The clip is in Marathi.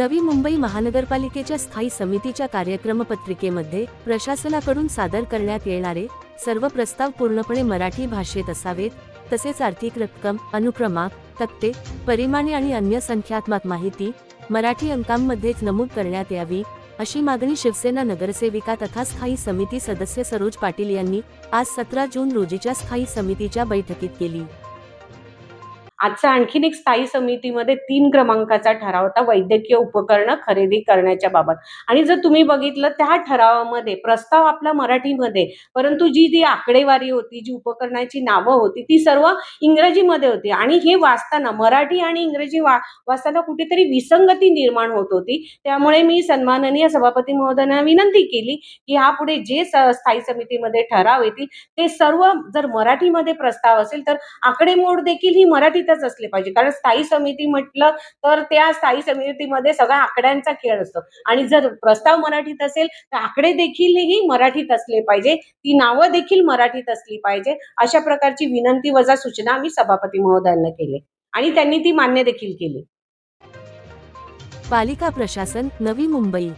नवी मुंबई महानगरपालिकेच्या स्थायी समितीच्या कार्यक्रमपत्रिकेमध्ये प्रशासनाकडून सादर करण्यात येणारे सर्व प्रस्ताव पूर्णपणे मराठी भाषेत असावेत, तसेच आर्थिक रक्कम, अनुक्रमांक, तक्ते, परिमाणे आणि अन्य संख्यात्मक माहिती मराठी अंकांमध्येच नमूद करण्यात यावी, अशी मागणी शिवसेना नगरसेविका तथा स्थायी समिती सदस्य सरोज पाटील यांनी आज 17 जून रोजीच्या स्थायी समितीच्या बैठकीत केली. आजचा आणखीन एक स्थायी समितीमध्ये 3 क्रमांकाचा ठराव होता वैद्यकीय उपकरणं खरेदी करण्याच्या बाबत. आणि जर तुम्ही बघितलं त्या ठरावामध्ये प्रस्ताव आपला मराठीमध्ये, परंतु जी आकडेवारी होती, जी उपकरणाची नावं होती, ती सर्व इंग्रजीमध्ये होती. आणि हे वाचताना मराठी आणि इंग्रजी वाचताना कुठेतरी विसंगती निर्माण होत होती. त्यामुळे मी सन्माननीय सभापती महोदयांना विनंती केली की यापुढे जे स्थायी समितीमध्ये ठराव येतील ते सर्व जर मराठीमध्ये प्रस्ताव असेल तर आकडेमोड देखील ही मराठीतच असले पाहिजे. कारण स्थायी समिती म्हटलं तर त्या स्थायी समितीमध्ये सगळा आकड्यांचा खेळ असतो आणि जर प्रस्ताव मराठीत असेल तर आकडे देखील ही मराठीत असले पाहिजे, ती नावं देखील मराठीत असली पाहिजे. अशा प्रकारची विनंती वजा सूचना आम्ही सभापती महोदयांना केली आणि त्यांनी ती मान्य देखील केली. पालिका प्रशासन, नवी मुंबई.